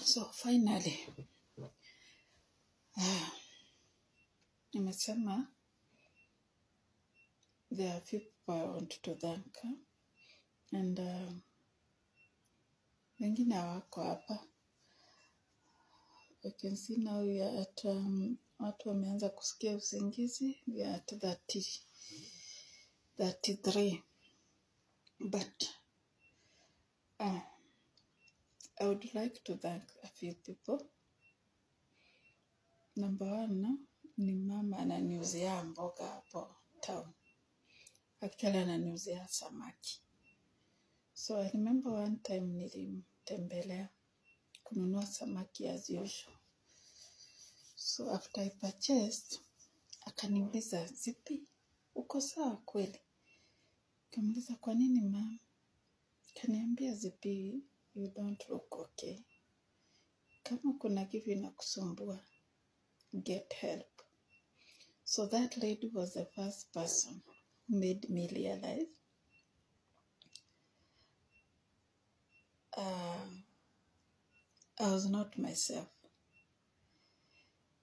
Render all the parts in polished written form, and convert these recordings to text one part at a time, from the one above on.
So finally, nimesema there are few people I want to thank and wengine hawako hapa. You can see now we are at watu wameanza kusikia usingizi. We are at 33, but I would like to thank a few people. Number one ni mama ananiuzia mboga hapo town. Actually ananiuzia samaki. So I remember one time nilimtembelea kununua samaki as usual. So after I purchased, akaniuliza, Zipi, uko sawa kweli? Nikamuuliza, kwa nini mama? Akaniambia, Zipi, you don't look okay. Kama kuna kitu inakusumbua, get help. So that lady was the first person who made me realize I was not myself.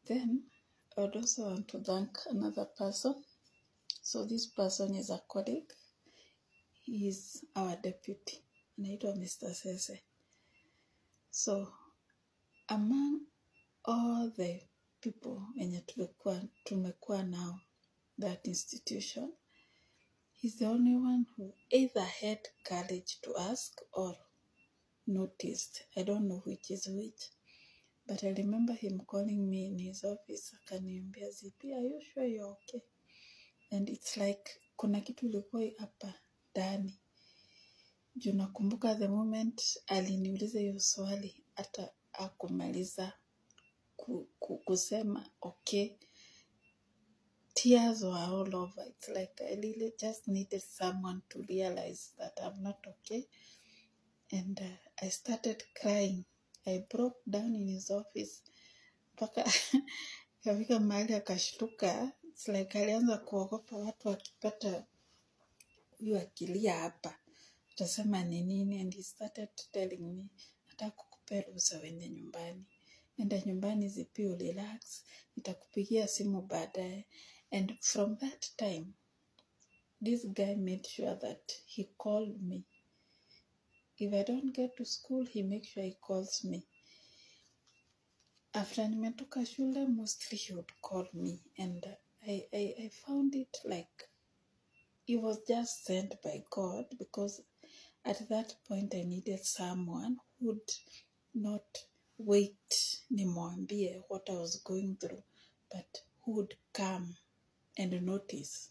Then I would also want to thank another person. So this person is a colleague. He is our deputy. Anaitwa Mr. Sese. So among all the people wenye tumekuwa now that institution, he's the only one who either had courage to ask or noticed. I don't know which is which. But I remember him calling me in his office. Akaniambia, Zipi, are you sure you're okay? And it's like kuna kitu ilikuwa hapa ndani. Juu nakumbuka the moment aliniuliza hiyo swali hata hakumaliza kusema okay. Tears were all over. It's like I really just needed someone to realize that I'm not okay. And I started crying. I broke down in his office. Mpaka kafika mahali akashtuka. It's like alianza kuogopa watu wakipata huyu akilia hapa. Utasema ni nini? And he started telling me, nataka kukupea ruhusa uende nyumbani. Enda nyumbani Zipi, relax. Nitakupigia simu baadaye. And from that time, this guy made sure that he called me. If I don't get to school, he makes sure he calls me. After nimetoka shule, mostly he would call me. And I found it like it was just sent by God, because at that point I needed someone who would not wait nimwambie what I was going through, but who would come and notice.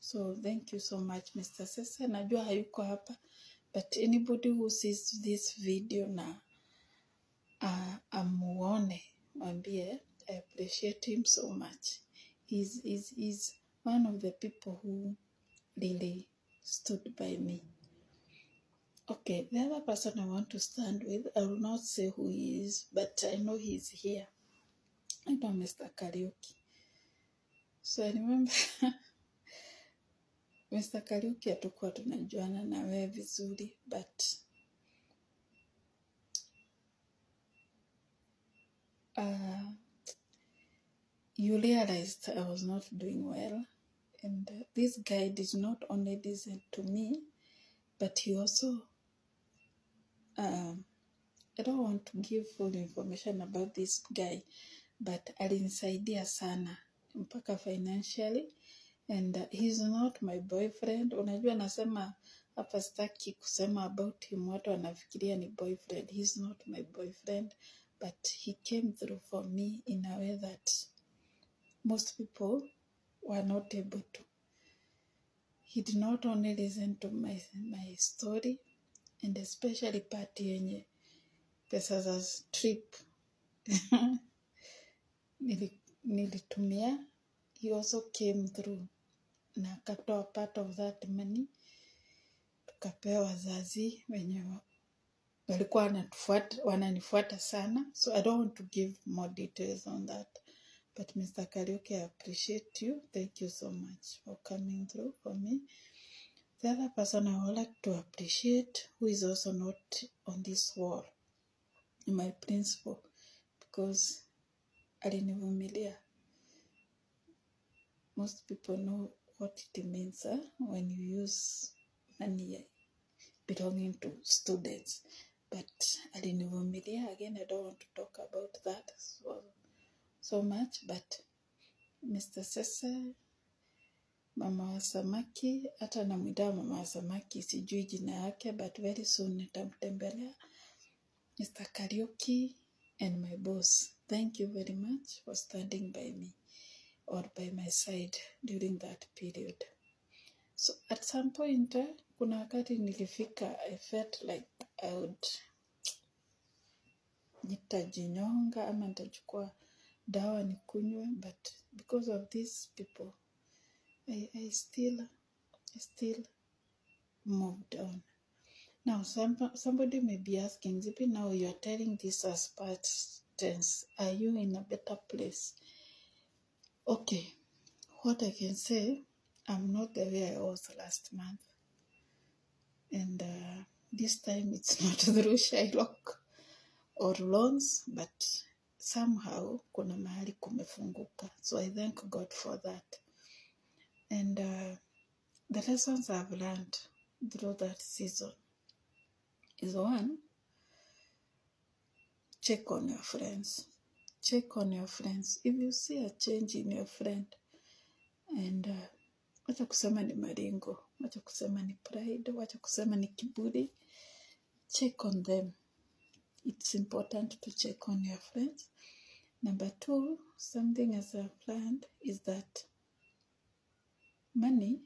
So thank you so much, Mr. Sese. Najua hayuko hapa, but anybody who sees this video na amuone, mwambie I appreciate him so much. He's one of the people who really stood by me. Okay, the other person I want to stand with, I will not say who he is, but I know he's here. I know Mr. Kariuki. So I remember Mr. Kariuki hatukuwa tunajuana na wewe vizuri, but you realized I was not doing well. And this guy did not only listen to me, but he also, I don't want to give full information about this guy, but alinisaidia sana, mpaka financially. And he's not my boyfriend. Unajua nasema hapa sitaki kusema about him, watu wanafikiria ni boyfriend. He's not my boyfriend, but he came through for me in a way that most people were not able to. He did not only listen to my story, and especially part yenye pesa za trip nilitumia. He also came through na akatoa part of that money, tukapewa wazazi wenye walikuwa wananifuata sana. So I don't want to give more details on that. But Mr. Kariuki, I appreciate you. Thank you so much for coming through for me. The other person I would like to appreciate, who is also not on this wall, my principal because alinivumilia. Most people know what it means when you use money belonging to students. But alinivumilia. Again, I don't want to talk about that so much, but Mr. Sese, mama wa samaki, hata namwita mama wa samaki, sijui jina yake, but very soon nitamtembelea. Mr. Kariuki and my boss, thank you very much for standing by me or by my side during that period. So at some point, kuna wakati nilifika, I felt like I would nitajinyonga ama nitachukua dawa nikunywe, but because of these people, I still moved on. Now, somebody may be asking, Zippy, now you are telling this as past tense. Are you in a better place? Okay, what I can say, I'm not the way I was last month. And this time it's not through Shylock or loans, but somehow kuna mahali kumefunguka. So I thank God for that. And the lessons I've learned through that season is one, check on your friends. Check on your friends. If you see a change in your friend, and wacha kusema ni maringo, wacha kusema ni pride, wacha kusema ni kiburi, check on them. It's important to check on your friends. Number 2, something as I've learned is that money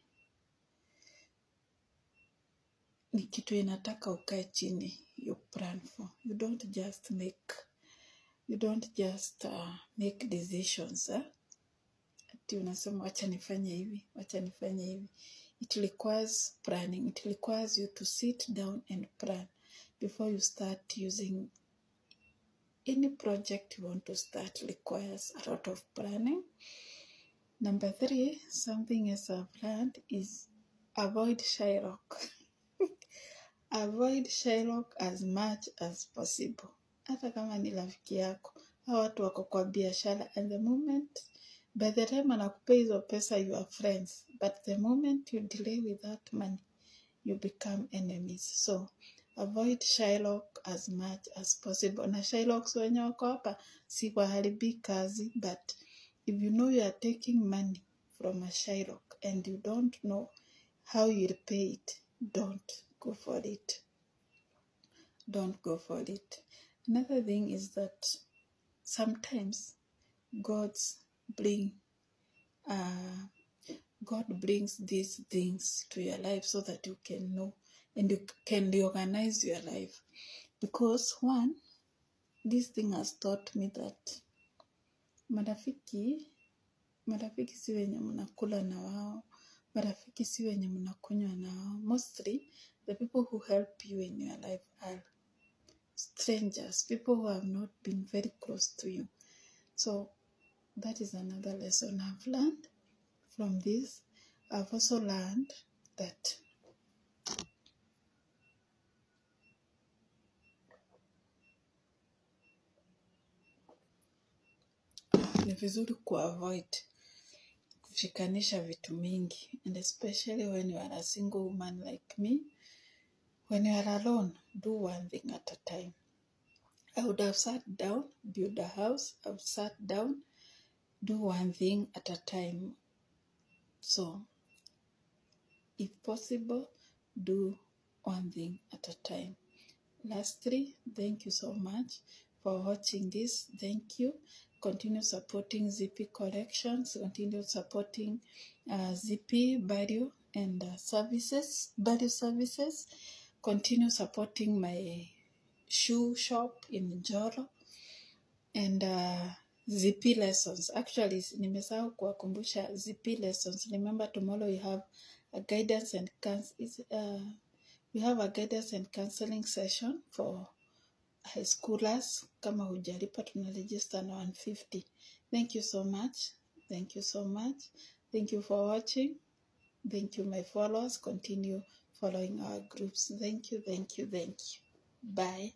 ni kitu inataka ukae chini, you plan for. You don't just make decisions. Ati unasema wacha nifanye hivi, wacha nifanye hivi. It requires planning. It requires you to sit down and plan before you start using any project you want to start. Requires a lot of planning. Number 3, something else I've learned is avoid Shylock. Avoid Shylock as much as possible. Hata kama ni rafiki yako, hao watu wako kwa biashara, and the moment, by the time anakupea hizo pesa, you are friends, but the moment you delay with that money, you become enemies. So avoid Shylock as much as possible. Na Shylocks wenye wako hapa si waharibi kazi, but if you know you are taking money from a Shylock and you don't know how you'll pay it, don't go for it. Don't go for it. Another thing is that sometimes God brings these things to your life so that you can know and you can reorganize your life. Because one, this thing has taught me that marafiki si wenye mnakula na wao, marafiki si wenye mnakunywa na wao. Mostly the people who help you in your life are strangers, people who have not been very close to you. So that is another lesson I've learned from this. I've also learned that ni vizuri kuavoid kushikanisha vitu mingi, and especially when you are a single woman like me. When you are alone, do one thing at a time. I would have sat down, build a house. I've sat down, do one thing at a time. So, if possible, do one thing at a time. Lastly, thank you so much for watching this. Thank you. Continue supporting Zippy Collections. Continue supporting Zippy Value and Value Services. Continue supporting my shoe shop in Njoro and Zippy Lessons. Actually, nimesahau kuwakumbusha Zippy Lessons. Remember, tomorrow we have a guidance and counseling session for high schoolers. Kama hujalipa tunaregister na 150. Thank you so much. Thank you so much. Thank you for watching. Thank you, my followers. Continue following our groups. Thank you. Bye.